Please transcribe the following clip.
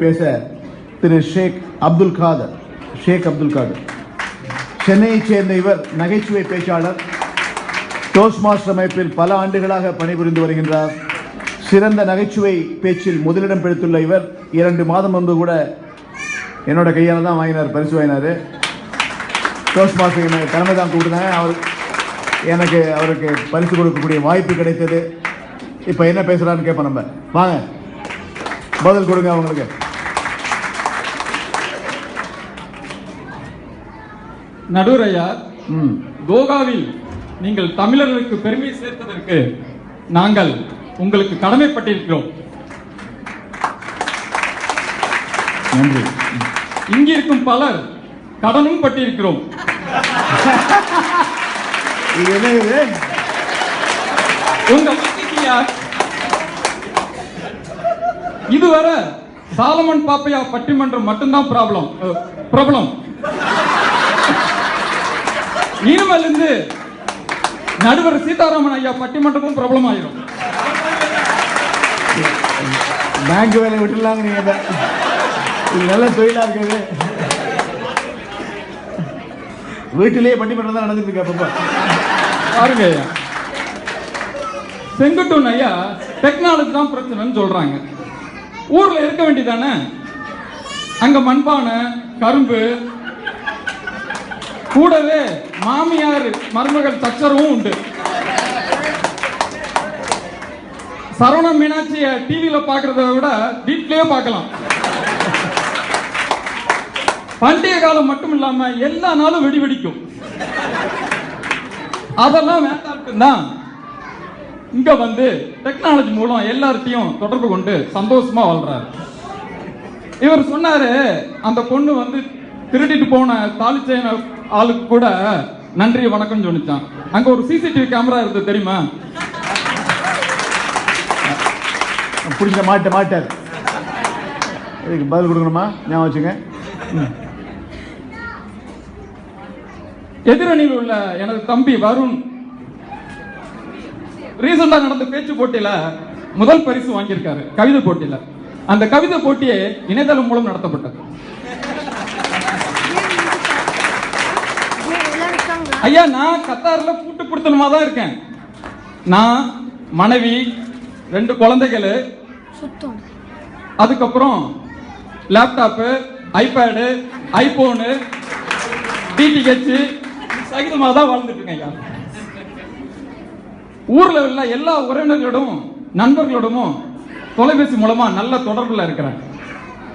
பேச திரு ஷேக் அப்துல் காதர். சென்னையைச் சேர்ந்த இவர் நகைச்சுவை பேச்சாளர். டோஸ்ட் மாஸ்டர் அமைப்பில் பல ஆண்டுகளாக பணிபுரிந்து வருகின்றார். சிறந்த நகைச்சுவை பேச்சில் முதலிடம் பிடித்துள்ள இவர் 2 மாதம் முன்பு கூட என்னோட கையால் தான் வாங்கினார், பரிசு வாங்கினார். டோஸ்ட் மாஸ்டர் எனக்கு தலைமை தான் கூப்பிட்டாங்க. எனக்கு அவருக்கு பரிசு கொடுக்கக்கூடிய வாய்ப்பு கிடைத்தது. இப்போ என்ன பேசுகிறான்னு கேட்போம். நம்ம வாங்க பதில் கொடுங்க அவங்களுக்கு. நடுவரையா, கோகாவில் நீங்கள் தமிழர்களுக்கு பெருமை சேர்த்ததற்கு நாங்கள் உங்களுக்கு கடமைப்பட்டிருக்கிறோம். நன்றி. இங்கிருக்கும் பலர் கடனும் பட்டிருக்கிறோம். உங்க இதுவரை சாலமன் பாப்பையா பட்டிமன்றம் மட்டும்தான் பிரபலம். இனிமேல் இருந்து நடுவர் சீதாராமன் ஐயா பட்டிமன்றமும் பிரபலம் ஆயிரும். பேங்க் வேலை விட்டுலாங்க. நீங்க நல்ல தொழிலா இருக்குது. வீட்டிலேயே பட்டிமன்றம் தான் நடந்துட்டு இருக்கு. பாருங்க ஐயா, செங்குட்டன் ஐயா டெக்னாலஜி தான் பிரச்சனைன்னு சொல்றாங்க. ஊர்ல இருக்க வேண்டியதானே? அங்க மண்பானை, கரும்பு, கூடவே மாமியார் மருமகள் சச்சரவும் உண்டு. சரவண மீனாட்சிய டிவியில பாக்குறத விட வீட்லயே பார்க்கலாம். பண்டிகை காலம் மட்டும் இல்லாம எல்லா நாளும் வெடி வெடிக்கும். அதெல்லாம் வேண்டாம். இங்க வந்து டெக்னாலஜி மூலம் எல்லார்ட்டையும் தொடர்பு கொண்டு சந்தோஷமா வாழ்றாரு. இவர் சொன்னாரு, அந்த பொண்ணு வந்து திருடிட்டு போன தாலிச்சேன ஆளுக்கு கூட நன்றி வணக்கம் சொன்னான். அங்க ஒரு சிசிடிவி கேமரா இருக்கு தெரியுமா? பிடிச்ச மாட்டார். இதுக்கு பதில் கொடுக்கணுமா? ஞாபகம் வச்சுங்க. எதிரணியில் உள்ள எனது தம்பி வருண் ரீசெண்டா நடந்த பேச்சு போட்டியில முதல் பரிசு வாங்கியிருக்காரு, கவிதை போட்டியில. அந்த கவிதை போட்டியே இணையதளம் மூலம் நடத்தப்பட்டது. ஐயா, நான் கத்தார்ல கூட்டு குடுத்தனமா தான் இருக்கேன். நான் மனைவி, 2 குழந்தைகள், அதுக்கப்புறம் லேப்டாப்பு, ஐபேடு, ஐபோனு, டிடிஹெச் சகிதமா தான் வாழ்ந்துட்டு இருக்கேன் ஐயா. ஊர்ல உள்ள எல்லா உறவினர்களோடும் நண்பர்களோடும் தொலைபேசி மூலமா நல்ல தொடர்புல இருக்கிறேன்.